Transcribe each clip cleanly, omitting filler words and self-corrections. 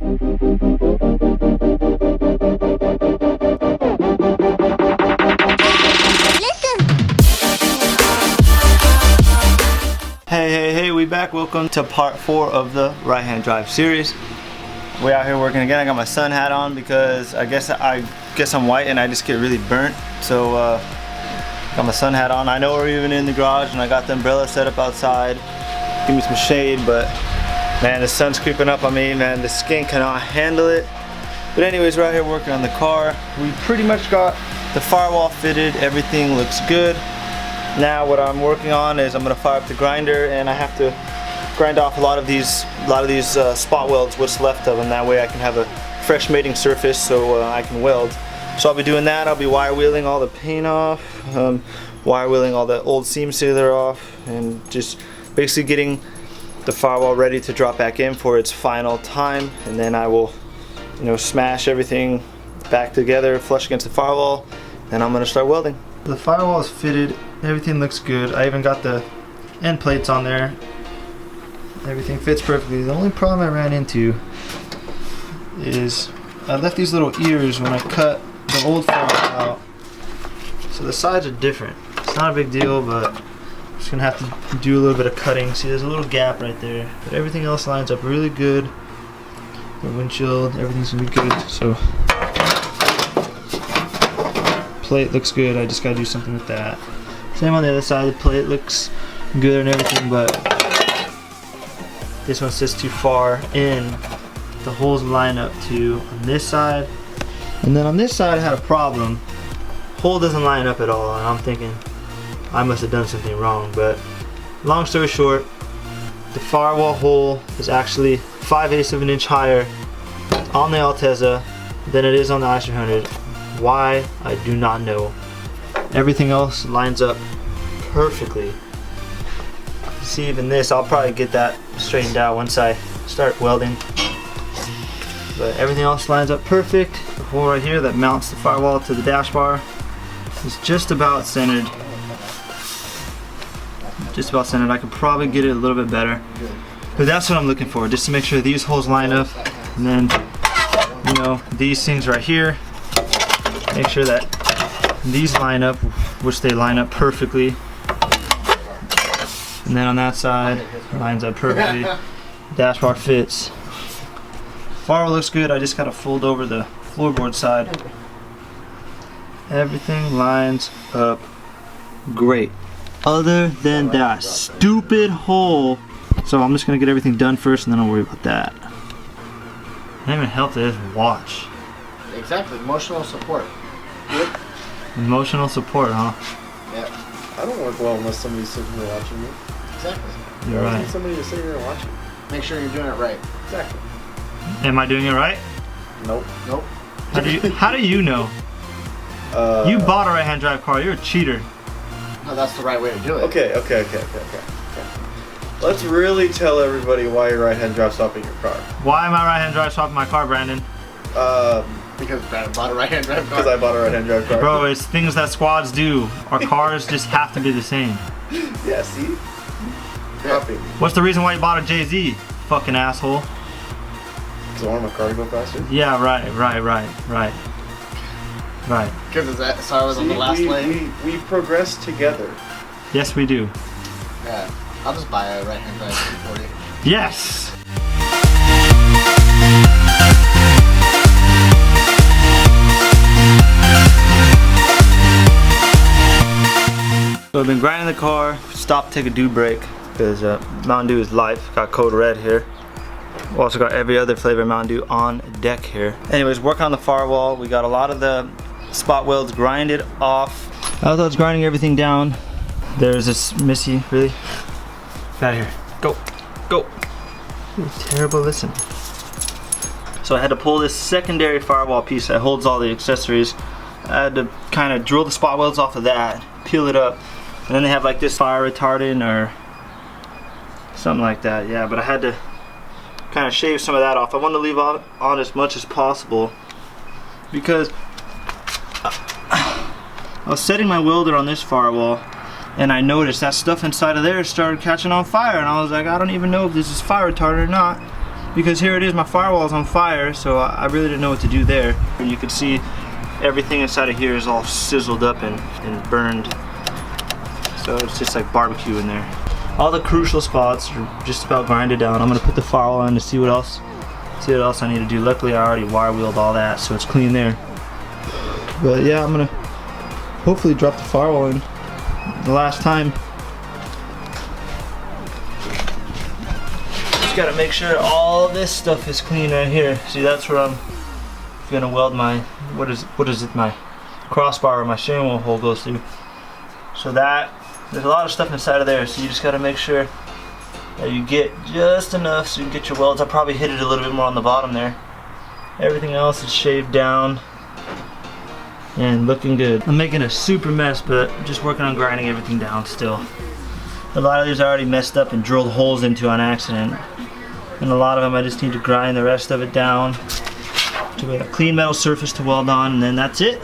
Hey, we back. Welcome to part 4 of the right-hand drive series. We out here working again. I got my sun hat on because I guess I'm white and I just get really burnt. So got my sun hat on. I know we're even in the garage and I got the umbrella set up outside. Give me some shade, but man, the sun's creeping up on me, man. The skin cannot handle it. But anyways, we're out here working on the car. We pretty much got the firewall fitted. Everything looks good. Now what I'm working on is I'm gonna fire up the grinder, and I have to grind off a lot of these spot welds, what's left of them. That way I can have a fresh mating surface so I can weld. So I'll be doing that. I'll be wire wheeling all the paint off, wire wheeling all the old seam sealer off, and just basically getting the firewall ready to drop back in for its final time. And then I will, smash everything back together, flush against the firewall, and I'm gonna start welding. The firewall is fitted. Everything looks good. I even got the end plates on there. Everything fits perfectly. The only problem I ran into is I left these little ears when I cut the old firewall out. So the sides are different. It's not a big deal, but I'm just gonna have to do a little bit of cutting. See, there's a little gap right there, but everything else lines up really good. The windshield, everything's gonna be good. So plate looks good. I just gotta do something with that. Same on the other side. The plate looks good and everything, but this one sits too far in. The holes line up to on this side, and then on this side I had a problem. Hole doesn't line up at all, and I'm thinking I must have done something wrong. But long story short, the firewall hole is actually 5/8 of an inch higher on the Altezza than it is on the IS300. Why? I do not know. Everything else lines up perfectly. See, even this, I'll probably get that straightened out once I start welding. But everything else lines up perfect. The hole right here that mounts the firewall to the dash bar is just about centered. Just about centered. I could probably get it a little bit better. But that's what I'm looking for, just to make sure these holes line up. And then, these things right here, make sure that these line up, which they line up perfectly. And then on that side, lines up perfectly. Dash bar fits. Firewall looks good. I just gotta fold over the floorboard side. Everything lines up great. Other than that stupid hole. So I'm just gonna get everything done first, and then I'll worry about that. It doesn't even help to just watch. Exactly, emotional support. Yep. Emotional support, huh? Yeah. I don't work well unless somebody's sitting here watching me. Exactly. You're right. I need somebody to sit here and watch me. Make sure you're doing it right. Exactly. Am I doing it right? Nope. Nope. How do you know? You bought a right-hand drive car. You're a cheater. No, that's the right way to do it. Okay. Let's really tell everybody why you're right-hand drive swapping your car. Why am I right-hand drive swapping my car, Brandon? Because Brandon bought a right-hand drive car. Because I bought a right-hand drive car. Bro, it's things that squads do. Our cars just have to be the same. Yeah, see? Copy. What's the reason why you bought a JZ? Fucking asshole. So I want my car to go faster? Yeah, right. Because so I was on the last lane. We progress together. Yes, we do. Yeah. I'll just buy a right-hand drive 240. Yes! So I've been grinding the car, stopped to take a dew break because Mountain Dew is life. Got code red here. We also got every other flavor of Mountain Dew on deck here. Anyways, working on the firewall. We got a lot of the spot welds grinded off. As I was grinding everything down, there's this Missy, really? Get out of here. Go. You're terrible listening. So I had to pull this secondary firewall piece that holds all the accessories. I had to kind of drill the spot welds off of that, peel it up, and then they have like this fire retardant or something like that. Yeah, but I had to kind of shave some of that off. I wanted to leave on as much as possible because I was setting my welder on this firewall and I noticed that stuff inside of there started catching on fire, and I was like, I don't even know if this is fire retardant or not. because here it is, my firewall is on fire, so I really didn't know what to do there. And you can see everything inside of here is all sizzled up and burned. So it's just like barbecue in there. All the crucial spots are just about grinded down. I'm gonna put the firewall on to see what else I need to do. Luckily I already wire wheeled all that, so it's clean there. But yeah, I'm gonna hopefully drop the firewall in the last time. Just gotta make sure all this stuff is clean right here. See, that's where I'm gonna weld my, what is it, my crossbar or my steering wheel hole goes through. So that, there's a lot of stuff inside of there, so you just gotta make sure that you get just enough so you can get your welds. I probably hit it a little bit more on the bottom there. Everything else is shaved down and looking good. I'm making a super mess, but just working on grinding everything down still. A lot of these are already messed up and drilled holes into on accident. And a lot of them I just need to grind the rest of it down to get a clean metal surface to weld on, and then that's it.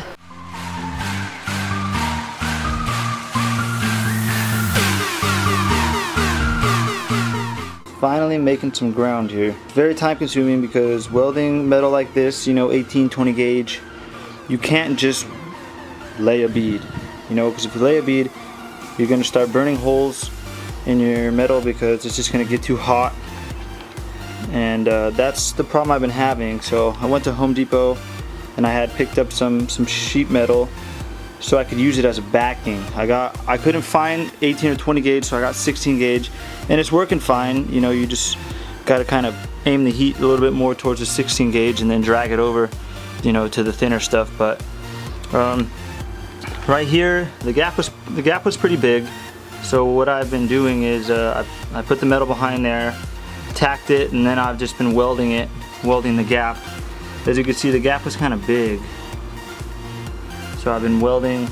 Finally making some ground here. Very time consuming because welding metal like this, you know, 18-20 gauge, you can't just lay a bead, you know, because if you lay a bead, you're going to start burning holes in your metal because it's just going to get too hot. And that's the problem I've been having. So I went to Home Depot and I had picked up some sheet metal so I could use it as a backing. I couldn't find 18 or 20 gauge, so I got 16 gauge, and it's working fine. You know, you just got to kind of aim the heat a little bit more towards the 16 gauge and then drag it over, you know, to the thinner stuff. But right here, the gap was pretty big. So what I've been doing is I put the metal behind there, tacked it, and then I've just been welding the gap. As you can see, the gap was kind of big. So I've been welding,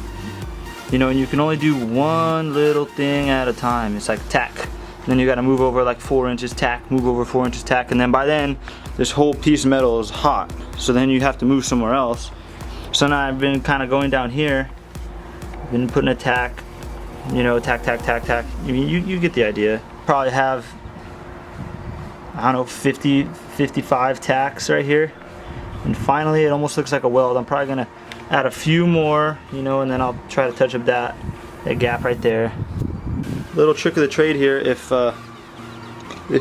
you know, and you can only do one little thing at a time. It's like tack. And then you got to move over like 4 inches tack, move over 4 inches tack, and then by then this whole piece of metal is hot. So then you have to move somewhere else. So now I've been kind of going down here, been putting a tack, you know, tack, tack, tack, tack. You get the idea. Probably have, I don't know, 50, 55 tacks right here. And finally it almost looks like a weld. I'm probably gonna add a few more, you know, and then I'll try to touch up that gap right there. Little trick of the trade here, if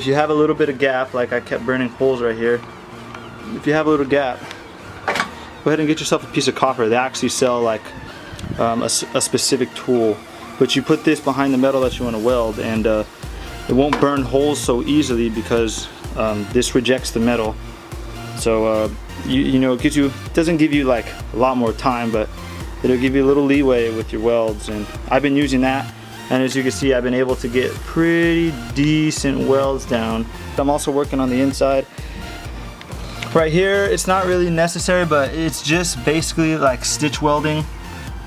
you have a little bit of gap, like I kept burning holes right here, if you have a little gap, go ahead and get yourself a piece of copper. They actually sell like a specific tool, but you put this behind the metal that you want to weld, and it won't burn holes so easily because this rejects the metal. So you know, it doesn't give you like a lot more time, but it'll give you a little leeway with your welds, and I've been using that, and as you can see, I've been able to get pretty decent welds down. I'm also working on the inside. Right here, it's not really necessary, but it's just basically like stitch welding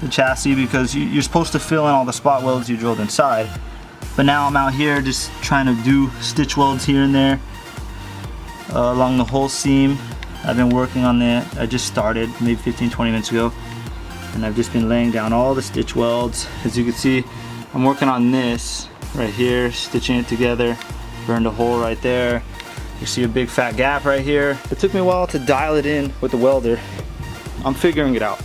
the chassis, because you're supposed to fill in all the spot welds you drilled inside. But now I'm out here just trying to do stitch welds here and there along the whole seam. I've been working on that. I just started maybe 15-20 minutes ago, and I've just been laying down all the stitch welds. As you can see, I'm working on this right here, stitching it together. Burned a hole right there. You see a big fat gap right here. It took me a while to dial it in with the welder. I'm figuring it out,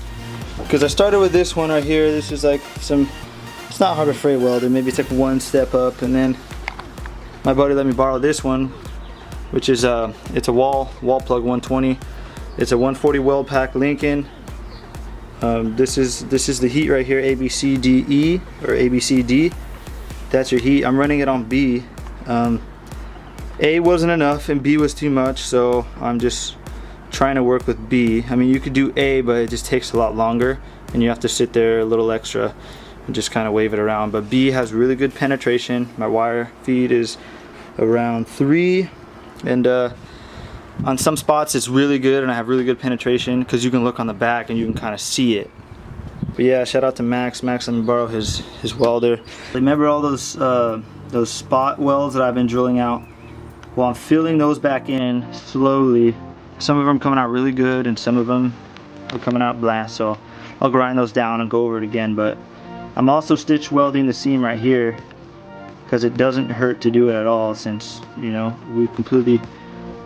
because I started with this one right here. This is like it's not Harbor Freight welded, maybe it's like one step up, and then my buddy let me borrow this one, which is it's a wall plug 120. It's a 140 weld pack Lincoln. This is the heat right here, ABCDE or ABCD. That's your heat. I'm running it on B. A wasn't enough and B was too much, so I'm just trying to work with B. I mean, you could do A, but it just takes a lot longer, and you have to sit there a little extra and just kind of wave it around. But B has really good penetration. My wire feed is around 3, and on some spots it's really good, and I have really good penetration because you can look on the back and you can kind of see it. But yeah, shout out to Max. Max let me borrow his welder. Remember all those spot welds that I've been drilling out? Well, I'm filling those back in slowly. Some of them coming out really good, and some of them are coming out blast. So I'll grind those down and go over it again. But I'm also stitch welding the seam right here, because it doesn't hurt to do it at all, since, you know, we completely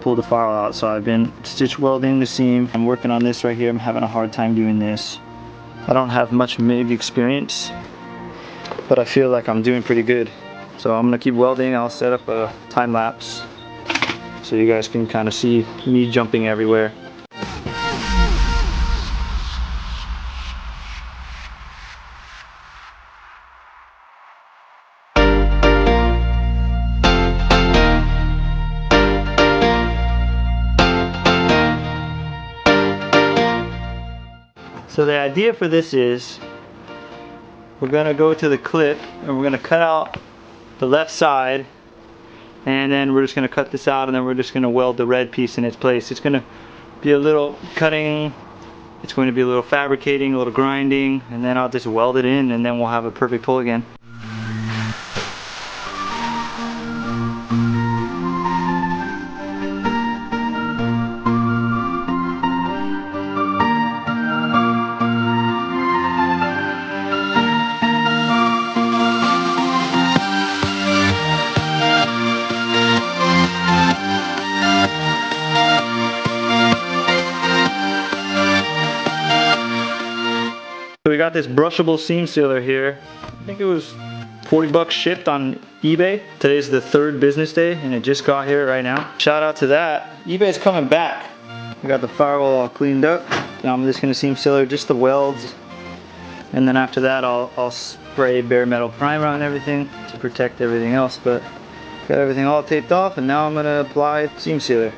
pull the firewall out. So I've been stitch welding the seam. I'm working on this right here. I'm having a hard time doing this. I don't have much MIG experience, but I feel like I'm doing pretty good. So I'm gonna keep welding. I'll set up a time lapse so you guys can kind of see me jumping everywhere. So the idea for this is we're gonna go to the clip and we're gonna cut out the left side, and then we're just gonna cut this out, and then we're just gonna weld the red piece in its place. It's gonna be a little cutting, it's going to be a little fabricating, a little grinding, and then I'll just weld it in, and then we'll have a perfect pull again. So we got this brushable seam sealer here. I think it was 40 bucks shipped on eBay. Today's the 3rd business day and it just got here right now. Shout out to that. eBay's coming back. We got the firewall all cleaned up. Now I'm just gonna seam sealer just the welds. And then after that I'll spray bare metal primer on everything to protect everything else. But got everything all taped off, and now I'm gonna apply seam sealer.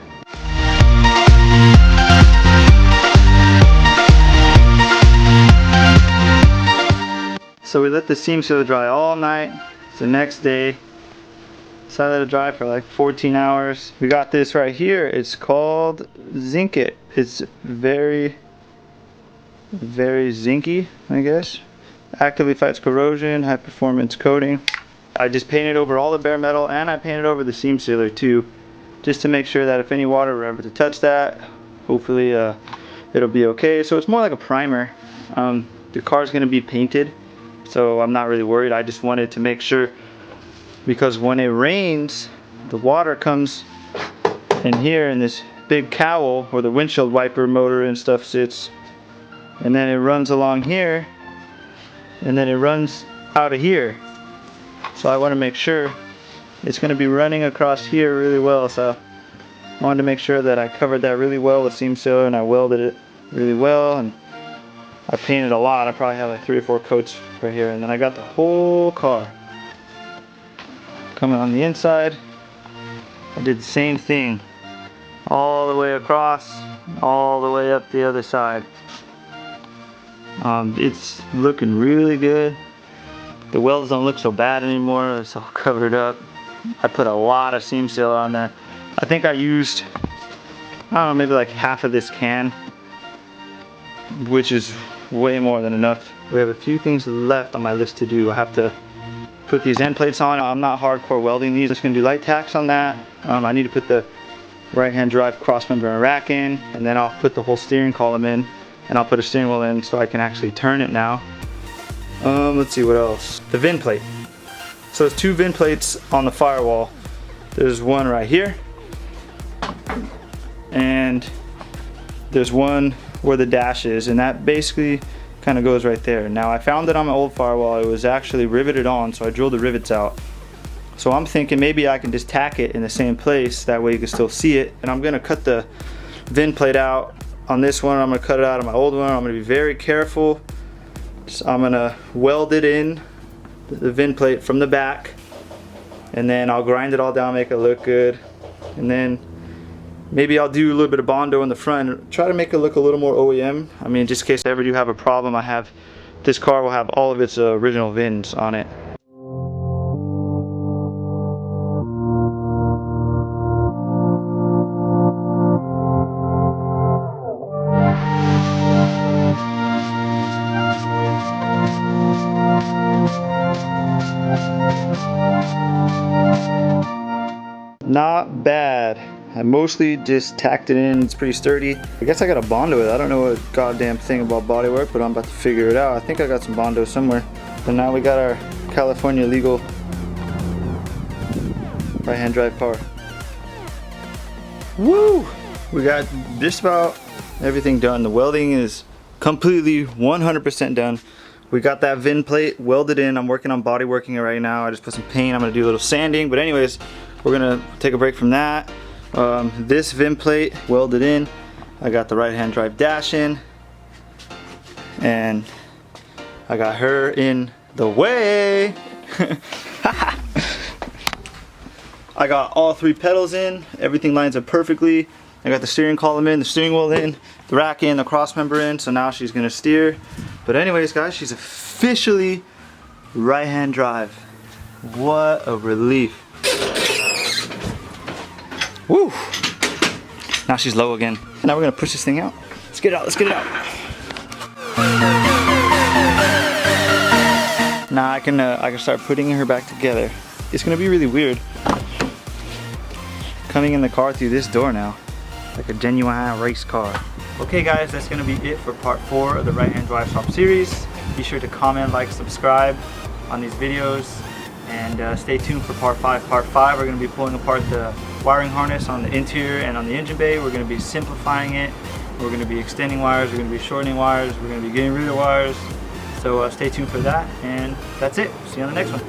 So we let the seam sealer dry all night. It's the next day. So I let it dry for like 14 hours. We got this right here. It's called Zinc It. It's very zinky, I guess. Actively fights corrosion, high performance coating. I just painted over all the bare metal, and I painted over the seam sealer too, just to make sure that if any water were ever to touch that, hopefully it'll be okay. So it's more like a primer. The car's gonna be painted, so I'm not really worried. I just wanted to make sure, because when it rains, the water comes in here in this big cowl where the windshield wiper motor and stuff sits, and then it runs along here, and then it runs out of here. So I want to make sure it's going to be running across here really well. So I wanted to make sure that I covered that really well with seam sealer, and I welded it really well, and I painted a lot. I probably have like 3 or 4 coats right here, and then I got the whole car coming on the inside. I did the same thing all the way across, all the way up the other side. It's looking really good. The welds don't look so bad anymore. It's all covered up. I put a lot of seam sealer on there. I think I used, I don't know, maybe like half of this can, which is way more than enough. We have a few things left on my list to do. I have to put these end plates on. I'm not hardcore welding these. I'm just gonna do light tacks on that. I need to put the right-hand drive cross member rack in, and then I'll put the whole steering column in, and I'll put a steering wheel in so I can actually turn it now. Let's see what else. The VIN plate. So there's 2 VIN plates on the firewall. There's one right here, and there's one where the dash is, and that basically kind of goes right there. Now I found it on my old firewall. It was actually riveted on, so I drilled the rivets out. So I'm thinking maybe I can just tack it in the same place, that way you can still see it. And I'm gonna cut the VIN plate out on this one. I'm gonna cut it out on my old one. I'm gonna be very careful. So I'm gonna weld it in, the VIN plate from the back, and then I'll grind it all down, make it look good. And then maybe I'll do a little bit of Bondo in the front, try to make it look a little more OEM. I mean, just in case I ever do have a problem, this car will have all of its original VINs on it. Not bad. I mostly just tacked it in. It's pretty sturdy. I guess I got a Bondo with it. I don't know a goddamn thing about bodywork, but I'm about to figure it out. I think I got some Bondo somewhere. But now we got our California legal right-hand drive power. Woo! We got just about everything done. The welding is completely 100% done. We got that VIN plate welded in. I'm working on body working it right now. I just put some paint. I'm gonna do a little sanding. But anyways, we're gonna take a break from that. This VIN plate welded in. I got the right-hand drive dash in. And I got her in the way. I got all 3 pedals in. Everything lines up perfectly. I got the steering column in, the steering wheel in, the rack in, the cross member in. So now she's gonna steer. But anyways, guys, she's officially right-hand drive. What a relief. Woo! Now she's low again. Now we're gonna push this thing out. Let's get it out, let's get it out. Now I can start putting her back together. It's gonna be really weird coming in the car through this door now, like a genuine race car. Okay guys, that's gonna be it for part 4 of the right-hand drive shop series. Be sure to comment, like, subscribe on these videos, and stay tuned for part 5. Part 5, we're gonna be pulling apart the wiring harness on the interior and on the engine bay. We're gonna be simplifying it. We're gonna be extending wires, we're gonna be shortening wires, we're gonna be getting rid of wires. So stay tuned for that, and that's it. See you on the next one.